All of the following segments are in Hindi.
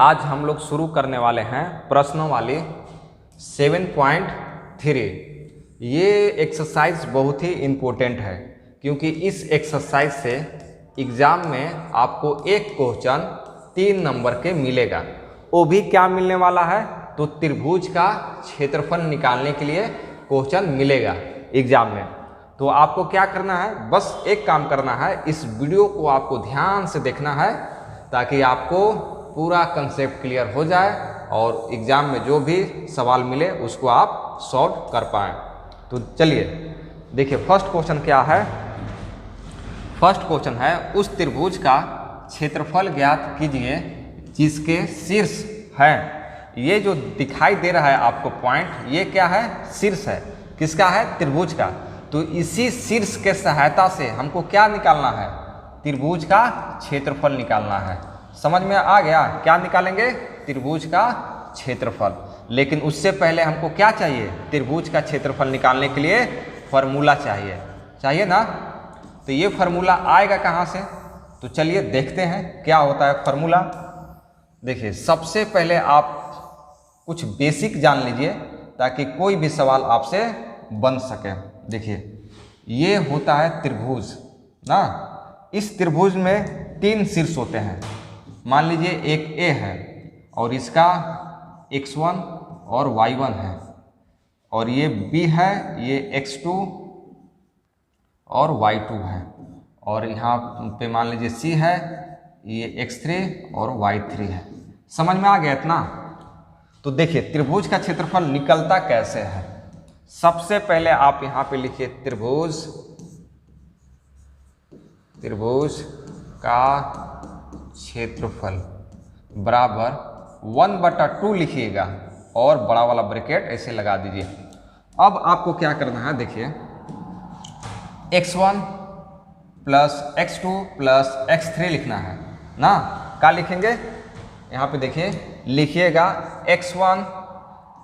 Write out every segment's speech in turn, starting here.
आज हम लोग शुरू करने वाले हैं प्रश्नों वाली 7.3। ये एक्सरसाइज बहुत ही इम्पोर्टेंट है क्योंकि इस एक्सरसाइज से एग्ज़ाम में आपको एक क्वेश्चन 3 नंबर के मिलेगा। वो भी क्या मिलने वाला है, तो त्रिभुज का क्षेत्रफल निकालने के लिए क्वेश्चन मिलेगा एग्ज़ाम में। तो आपको क्या करना है, बस एक काम करना है, इस वीडियो को आपको ध्यान से देखना है ताकि आपको पूरा कंसेप्ट क्लियर हो जाए और एग्ज़ाम में जो भी सवाल मिले उसको आप सॉल्व कर पाएँ। तो चलिए देखिए फर्स्ट क्वेश्चन क्या है। फर्स्ट क्वेश्चन है उस त्रिभुज का क्षेत्रफल ज्ञात कीजिए जिसके शीर्ष है। ये जो दिखाई दे रहा है आपको पॉइंट, ये क्या है, शीर्ष है। किसका है, त्रिभुज का। तो इसी शीर्ष के सहायता से हमको क्या निकालना है, त्रिभुज का क्षेत्रफल निकालना है। समझ में आ गया, क्या निकालेंगे, त्रिभुज का क्षेत्रफल। लेकिन उससे पहले हमको क्या चाहिए, त्रिभुज का क्षेत्रफल निकालने के लिए फॉर्मूला चाहिए ना। तो ये फार्मूला आएगा कहाँ से, तो चलिए देखते हैं क्या होता है फार्मूला। देखिए सबसे पहले आप कुछ बेसिक जान लीजिए ताकि कोई भी सवाल आपसे बन सके। देखिए ये होता है त्रिभुज ना। इस त्रिभुज में 3 शीर्ष होते हैं। मान लीजिए एक A है और इसका x1 और y1 है, और ये B है, ये x2 और y2 है, और यहाँ पे मान लीजिए C है, ये x3 और y3 है। समझ में आ गया इतना। तो देखिए त्रिभुज का क्षेत्रफल निकलता कैसे है। सबसे पहले आप यहाँ पे लिखिए त्रिभुज का क्षेत्रफल बराबर 1/2 लिखिएगा और बड़ा वाला ब्रैकेट ऐसे लगा दीजिए। अब आपको क्या करना है, देखिए x1 plus x2 plus x3 लिखना है ना। क्या लिखेंगे, यहाँ पे देखिए लिखिएगा x1,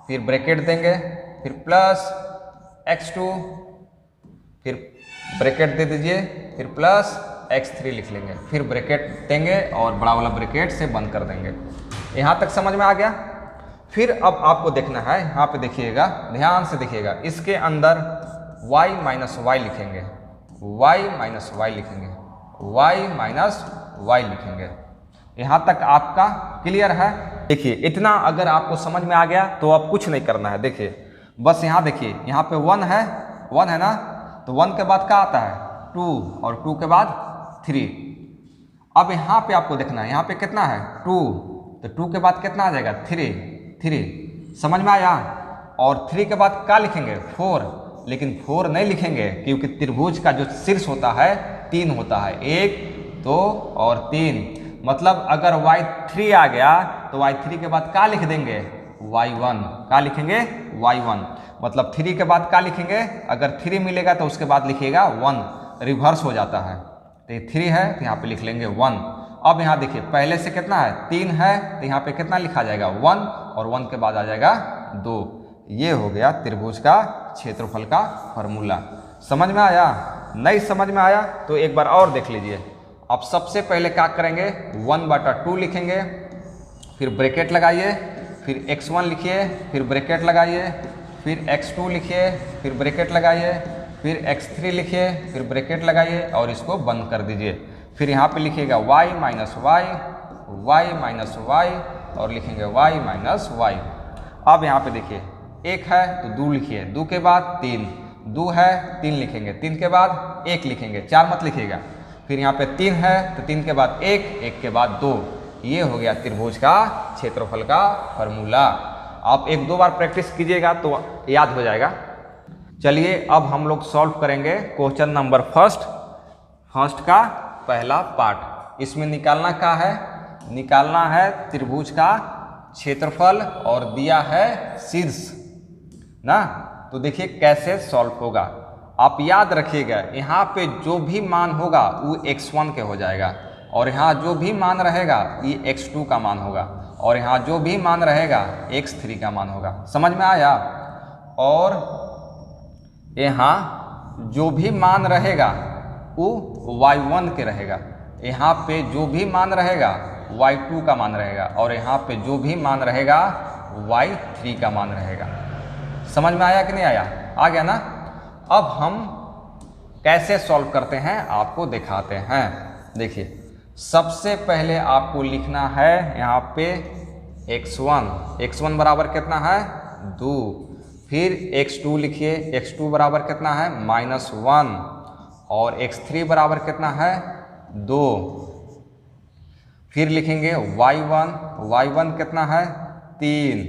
फिर ब्रैकेट देंगे, फिर प्लस x2, फिर ब्रैकेट दे दीजिए, फिर प्लस x3 लिख लेंगे, फिर ब्रैकेट देंगे और बड़ा वाला ब्रैकेट से बंद कर देंगे। यहाँ तक समझ में आ गया। फिर अब आपको देखना है, यहाँ पे देखिएगा, ध्यान से देखिएगा, इसके अंदर y माइनस वाई लिखेंगे, y माइनस वाई लिखेंगे, y माइनस वाई लिखेंगे। यहाँ तक आपका क्लियर है। देखिए इतना अगर आपको समझ में आ गया तो अब कुछ नहीं करना है। देखिए बस यहाँ देखिए, यहाँ पे 1 है ना, तो 1 के बाद क्या आता है 2, और 2 के बाद 3। अब यहाँ पे आपको देखना है, यहाँ पे कितना है 2, तो 2 के बाद कितना आ जाएगा 3। समझ में आया। और 3 के बाद क्या लिखेंगे 4, लेकिन 4 नहीं लिखेंगे क्योंकि त्रिभुज का जो शीर्ष होता है 3 होता है, 1 2 और 3। मतलब अगर y3 आ गया तो y3 के बाद क्या लिख देंगे y1। क्या लिखेंगे y1। मतलब 3 के बाद क्या लिखेंगे, अगर 3 मिलेगा तो उसके बाद लिखिएगा 1, रिवर्स हो जाता है। तो ये 3 है तो यहाँ पे लिख लेंगे 1। अब यहाँ देखिए पहले से कितना है 3 है, तो यहाँ पे कितना लिखा जाएगा 1, और 1 के बाद आ जाएगा 2। ये हो गया त्रिभुज का क्षेत्रफल का फॉर्मूला। समझ में आया, नहीं समझ में आया तो एक बार और देख लीजिए। अब सबसे पहले क्या करेंगे, 1/2 लिखेंगे, फिर ब्रैकेट लगाइए, फिर x1 लिखिए, फिर ब्रैकेट लगाइए, फिर x2 लिखिए, फिर ब्रैकेट लगाइए, फिर x3 लिखिए, फिर ब्रैकेट लगाइए और इसको बंद कर दीजिए। फिर यहाँ पे लिखिएगा y माइनस वाई और लिखेंगे y माइनस वाई। अब यहाँ पे देखिए 1 है तो 2 लिखिए, 2 के बाद 3, 2 है 3 लिखेंगे, 3 के बाद 1 लिखेंगे, 4 मत लिखिएगा। फिर यहाँ पे 3 है तो 3 के बाद 1, 1 के बाद 2। ये हो गया त्रिभुज का क्षेत्रफल का फॉर्मूला। आप 1-2 बार प्रैक्टिस कीजिएगा तो याद हो जाएगा। चलिए अब हम लोग सॉल्व करेंगे क्वेश्चन नंबर फर्स्ट का पहला पार्ट। इसमें निकालना क्या है, निकालना है त्रिभुज का क्षेत्रफल और दिया है शीर्ष ना। तो देखिए कैसे सॉल्व होगा। आप याद रखिएगा, यहाँ पे जो भी मान होगा वो x1 के हो जाएगा, और यहाँ जो भी मान रहेगा ये x2 का मान होगा, और यहाँ जो भी मान रहेगा x3 का मान होगा। समझ में आया। और यहाँ जो भी मान रहेगा वो y1 के रहेगा, यहाँ पे जो भी मान रहेगा y2 का मान रहेगा और यहाँ पे जो भी मान रहेगा y3 का मान रहेगा। समझ में आया कि नहीं आया? आ गया ना? अब हम कैसे सॉल्व करते हैं आपको दिखाते हैं। देखिए, सबसे पहले आपको लिखना है यहाँ पे x1 बराबर कितना है 2, फिर x2 लिखिए, x2 बराबर कितना है -1 और x3 बराबर कितना है 2, फिर लिखेंगे y1 कितना है 3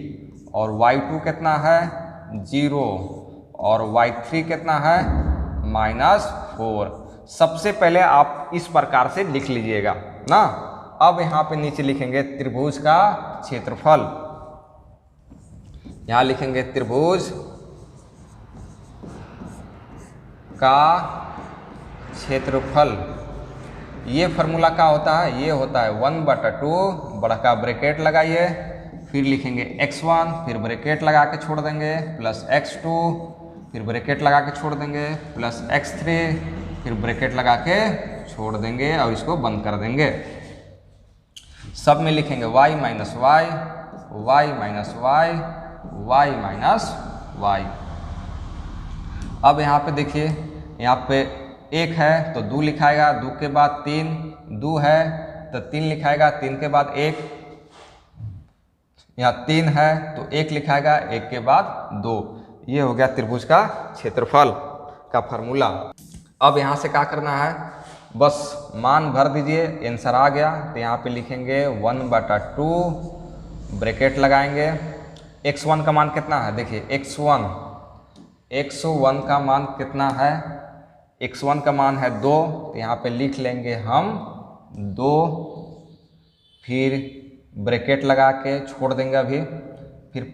और y2 कितना है 0 और y3 कितना है -4। सबसे पहले आप इस प्रकार से लिख लीजिएगा ना। अब यहाँ पे नीचे लिखेंगे त्रिभुज का क्षेत्रफल। यहाँ लिखेंगे त्रिभुज का क्षेत्रफल। ये फॉर्मूला क्या होता है? ये होता है 1/2, बड़ा का ब्रैकेट लगाइए, फिर लिखेंगे x1, फिर ब्रैकेट लगा के छोड़ देंगे, प्लस x2, फिर ब्रैकेट लगा के छोड़ देंगे, प्लस x3, फिर ब्रैकेट लगा के छोड़ देंगे और इसको बंद कर देंगे। सब में लिखेंगे y minus y, y minus y, y minus y. अब यहाँ पे देखिए, यहाँ पे 1 है तो 2 लिखाएगा, 2 के बाद 3, 2 है तो 3 लिखाएगा, 3 के बाद 1, यहाँ 3 है तो 1 लिखाएगा, 1 के बाद 2। ये हो गया त्रिभुज का क्षेत्रफल का फार्मूला। अब यहाँ से क्या करना है? बस मान भर दीजिए, आंसर आ गया तो यहाँ पे लिखेंगे 1/2, ब्रैकेट लगाएंगे। x1 का मान कितना है? देखिए x1 का मान कितना है? x1 का मान है 2 तो यहाँ पे लिख लेंगे हम 2, फिर ब्रैकेट लगा के छोड़ देंगे अभी, फिर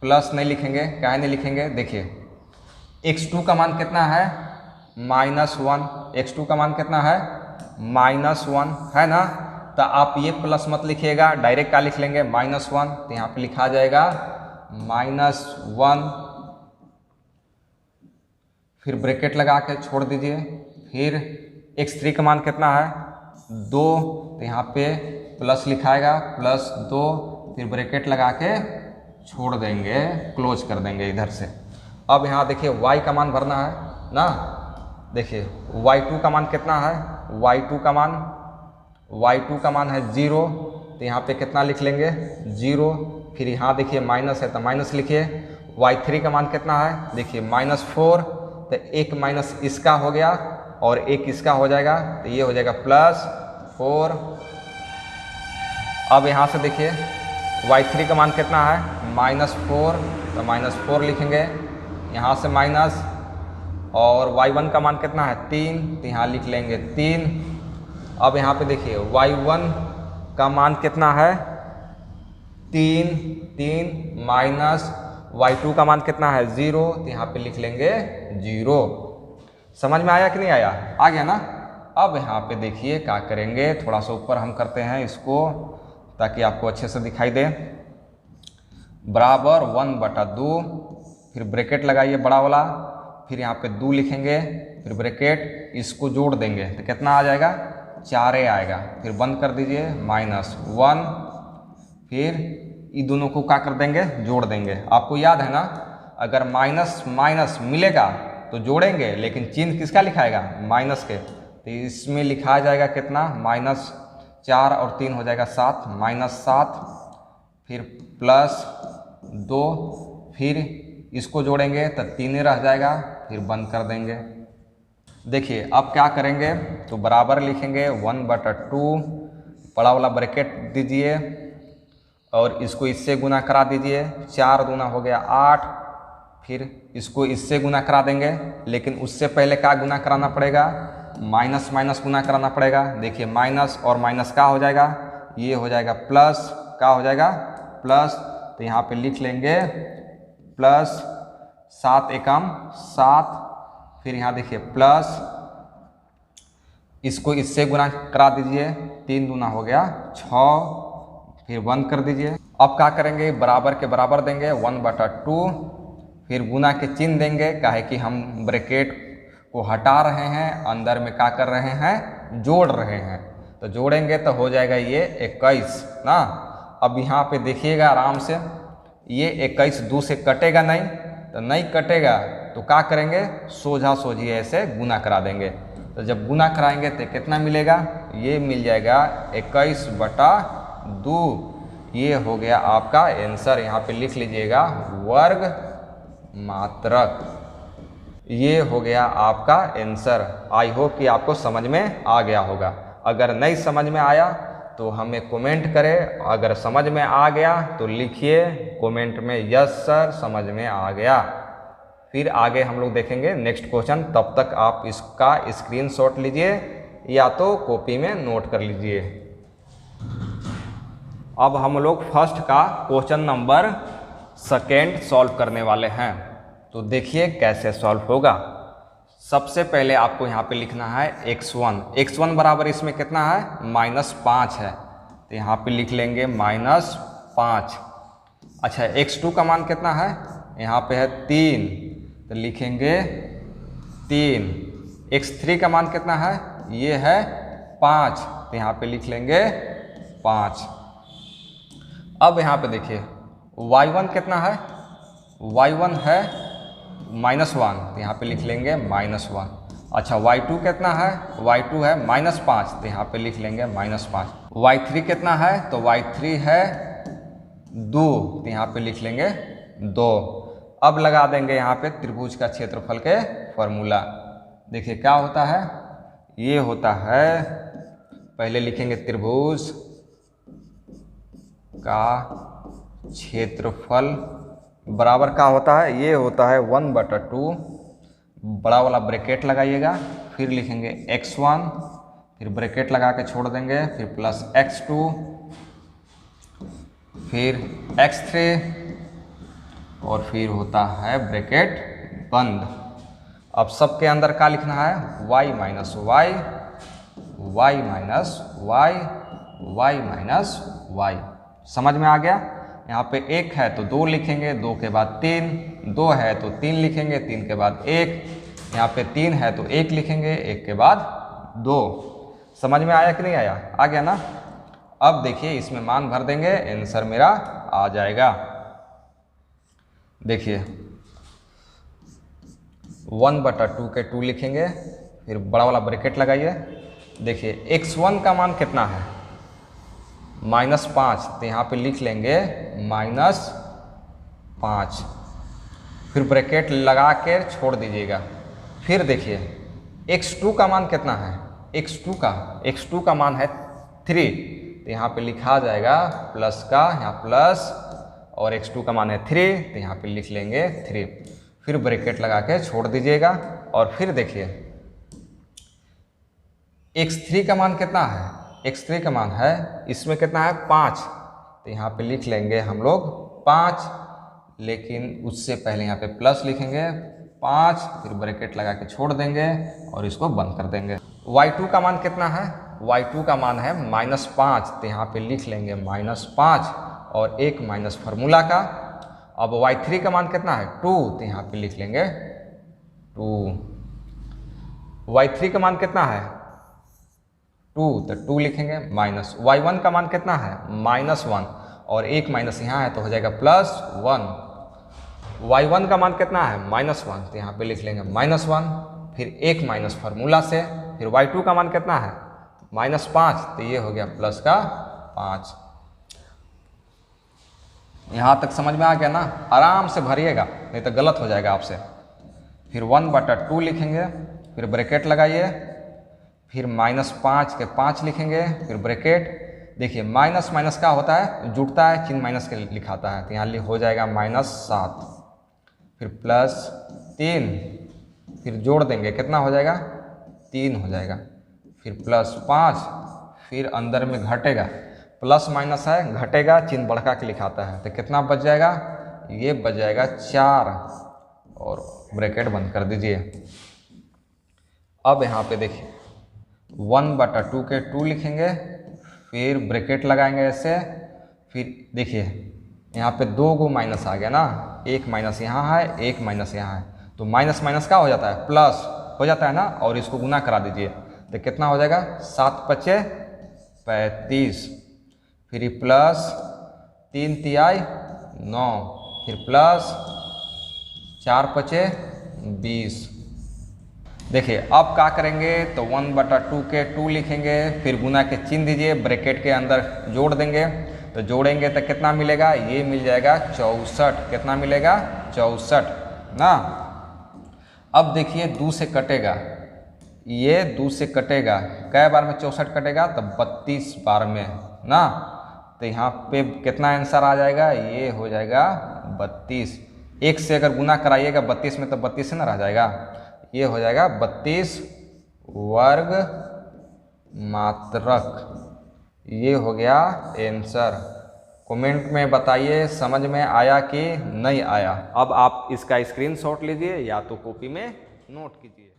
प्लस नहीं लिखेंगे। काहे नहीं लिखेंगे? देखिए x2 का मान कितना है -1, x2 का मान कितना है -1 है ना। तो आप ये प्लस मत लिखिएगा, डायरेक्ट क्या लिख लेंगे -1, तो यहाँ पे लिखा जाएगा -1, फिर ब्रैकेट लगा के छोड़ दीजिए, फिर x3 का मान कितना है 2, तो यहाँ पे प्लस लिखाएगा, +2, फिर ब्रैकेट लगा के छोड़ देंगे, क्लोज कर देंगे इधर से। अब यहाँ देखिए y का मान भरना है ना। देखिए y2 का मान कितना है? y2 का मान है 0, तो यहाँ पे कितना लिख लेंगे 0, फिर यहाँ देखिए माइनस है तो माइनस लिखिए। y3 का मान कितना है? देखिए -4, तो एक माइनस इसका हो गया और एक इसका हो जाएगा, तो ये हो जाएगा +4। अब यहाँ से देखिए y3 का मान कितना है -4, तो -4 लिखेंगे, यहाँ से माइनस, और y1 का मान कितना है 3, तो यहाँ लिख लेंगे 3। अब यहाँ पे देखिए y1 का मान कितना है 3 माइनस y2 का मान कितना है 0, तो यहाँ पे लिख लेंगे 0। समझ में आया कि नहीं आया? आ गया ना। अब यहाँ पे देखिए क्या करेंगे, थोड़ा सा ऊपर हम करते हैं इसको ताकि आपको अच्छे से दिखाई दे। बराबर 1/2, फिर ब्रैकेट लगाइए बड़ा वाला, फिर यहाँ पे 2 लिखेंगे, फिर ब्रैकेट, इसको जोड़ देंगे तो कितना आ जाएगा 4 आएगा, फिर बंद कर दीजिए -1, फिर ये दोनों को क्या कर देंगे जोड़ देंगे। आपको याद है ना, अगर माइनस माइनस मिलेगा तो जोड़ेंगे, लेकिन चिन्ह किसका लिखाएगा माइनस के, तो इसमें लिखा जाएगा कितना -4 और 3 हो जाएगा 7, -7, फिर +2, फिर इसको जोड़ेंगे तो 3 रह जाएगा, फिर बंद कर देंगे। देखिए अब क्या करेंगे, तो बराबर लिखेंगे 1/2, बड़ा वाला ब्रैकेट दीजिए और इसको इससे गुना करा दीजिए, 4 दूना हो गया 8, फिर इसको इससे गुना करा देंगे, लेकिन उससे पहले क्या गुना कराना पड़ेगा, माइनस माइनस गुना कराना पड़ेगा। देखिए माइनस और माइनस क्या हो जाएगा, ये हो जाएगा प्लस, क्या हो जाएगा प्लस, तो यहाँ पे लिख लेंगे +7 एकम 7, फिर यहाँ देखिए प्लस, इसको इससे गुना करा दीजिए, 3 दूना हो गया 6, फिर बंद कर दीजिए। अब क्या करेंगे, बराबर के बराबर देंगे 1/2, फिर गुना के चिन्ह देंगे, काहे कि हम ब्रैकेट को हटा रहे हैं, अंदर में क्या कर रहे हैं जोड़ रहे हैं, तो जोड़ेंगे तो हो जाएगा ये 21 ना। अब यहाँ पे देखिएगा आराम से, ये 21 2 से कटेगा नहीं, तो नहीं कटेगा तो क्या करेंगे, सोझा सोझी ऐसे गुना करा देंगे। तो जब गुना कराएंगे तो कितना मिलेगा, ये मिल जाएगा 21/2। ये हो गया आपका आंसर। यहाँ पे लिख लीजिएगा वर्ग मात्रक। ये हो गया आपका आंसर। आई होप कि आपको समझ में आ गया होगा। अगर नहीं समझ में आया तो हमें कमेंट करें, अगर समझ में आ गया तो लिखिए कमेंट में यस सर समझ में आ गया। फिर आगे हम लोग देखेंगे नेक्स्ट क्वेश्चन। तब तक आप इसका स्क्रीनशॉट लीजिए या तो कॉपी में नोट कर लीजिए। अब हम लोग फर्स्ट का क्वेश्चन नंबर 2 सॉल्व करने वाले हैं। तो देखिए कैसे सॉल्व होगा। सबसे पहले आपको यहाँ पे लिखना है x1 बराबर इसमें कितना है, -5 है, तो यहाँ पे लिख लेंगे -5। अच्छा x2 का मान कितना है, यहाँ पे है 3, तो लिखेंगे 3। x3 का मान कितना है, ये है 5, तो यहाँ पे लिख लेंगे 5। अब यहाँ पे देखिए y1 कितना है, y1 है -1, तो यहाँ पे लिख लेंगे -1। अच्छा y2 कितना है, y2 है -5, तो यहाँ पे लिख लेंगे -5। y3 कितना है, तो y3 है 2, तो यहाँ पे लिख लेंगे 2। अब लगा देंगे यहाँ पे त्रिभुज का क्षेत्रफल के फॉर्मूला। देखिए क्या होता है, ये होता है, पहले लिखेंगे त्रिभुज का क्षेत्रफल बराबर क्या होता है, ये होता है 1/2, बड़ा वाला ब्रैकेट लगाइएगा, फिर लिखेंगे x1, फिर ब्रैकेट लगा के छोड़ देंगे, फिर प्लस x2, फिर x3, और फिर होता है ब्रैकेट बंद। अब सबके अंदर क्या लिखना है, y minus y, y minus y, y minus y। समझ में आ गया। यहाँ पे 1 है तो 2 लिखेंगे, 2 के बाद 3, 2 है तो 3 लिखेंगे, 3 के बाद 1, यहाँ पे 3 है तो 1 लिखेंगे, 1 के बाद 2। समझ में आया कि नहीं आया, आ गया ना। अब देखिए इसमें मान भर देंगे, आंसर मेरा आ जाएगा। देखिए 1/2 के 2 लिखेंगे, फिर बड़ा वाला ब्रैकेट लगाइए। देखिए x1 का मान कितना है, -5, तो यहाँ पे लिख लेंगे -5, फिर ब्रैकेट लगा के छोड़ दीजिएगा। फिर देखिए x2 का मान कितना है, x2 का मान है 3, तो यहाँ पे लिखा जाएगा प्लस का, यहाँ प्लस, और x2 का मान है 3, तो यहाँ पे लिख लेंगे 3, फिर ब्रैकेट लगा के छोड़ दीजिएगा। और फिर देखिए x3 का मान कितना है, x3 का मान है इसमें कितना है 5, तो यहाँ पे लिख लेंगे हम लोग 5, लेकिन उससे पहले यहाँ पे प्लस लिखेंगे 5, फिर ब्रैकेट लगा के छोड़ देंगे और इसको बंद कर देंगे। y2 का मान कितना है, y2 का मान है -5, तो यहाँ पे लिख लेंगे -5 और 1 माइनस फार्मूला का। अब y3 का मान कितना है 2, तो यहाँ पे लिख लेंगे 2। y3 का मान कितना है 2, तो 2 लिखेंगे, माइनस y1 का मान कितना है -1, और 1 माइनस यहाँ है तो हो जाएगा +1। y1 का मान कितना है -1, तो यहाँ पे लिख लेंगे -1, फिर 1 माइनस फार्मूला से, फिर y2 का मान कितना है -5, तो ये हो गया प्लस का 5। यहाँ तक समझ में आ गया ना। आराम से भरिएगा नहीं तो गलत हो जाएगा आपसे। फिर 1/2 लिखेंगे, फिर ब्रैकेट लगाइए, फिर -5 के 5 लिखेंगे, फिर ब्रैकेट। देखिए माइनस माइनस का होता है, जुड़ता है, चिन्ह माइनस के लिखाता है, तो यहाँ हो जाएगा -7, फिर +3, फिर जोड़ देंगे कितना हो जाएगा 3 हो जाएगा, फिर +5, फिर अंदर में घटेगा, प्लस माइनस है घटेगा, चिन्ह बढ़ा के लिखाता है, तो कितना बच जाएगा, ये बच जाएगा 4, और ब्रैकेट बंद कर दीजिए। अब यहाँ पे देखिए 1/2 के 2 लिखेंगे, फिर ब्रैकेट लगाएंगे ऐसे, फिर देखिए यहाँ पे 2 गो माइनस आ गया ना, 1 माइनस यहाँ है, 1 माइनस यहाँ है, तो माइनस माइनस का हो जाता है प्लस हो जाता है ना, और इसको गुना करा दीजिए, तो कितना हो जाएगा 7 × 5 = 35, फिर प्लस 3 तिहाई 9, फिर प्लस 4 पचे 20। देखिए अब क्या करेंगे तो 1/2 के 2 लिखेंगे, फिर गुना के चिन्ह दीजिए, ब्रैकेट के अंदर जोड़ देंगे, तो जोड़ेंगे तो कितना मिलेगा, ये मिल जाएगा 64। कितना मिलेगा 64 ना। अब देखिए 2 से कटेगा, ये 2 से कटेगा, कै बार में 64 कटेगा तो 32 बार में ना। तो यहाँ पे कितना आंसर आ जाएगा, ये हो जाएगा 32। 1 से अगर गुना कराइएगा 32 में तो 32 से ना रह जाएगा, ये हो जाएगा 32 वर्ग मात्रक। ये हो गया आंसर। कमेंट में बताइए समझ में आया कि नहीं आया। अब आप इसका स्क्रीनशॉट लीजिए या तो कॉपी में नोट कीजिए।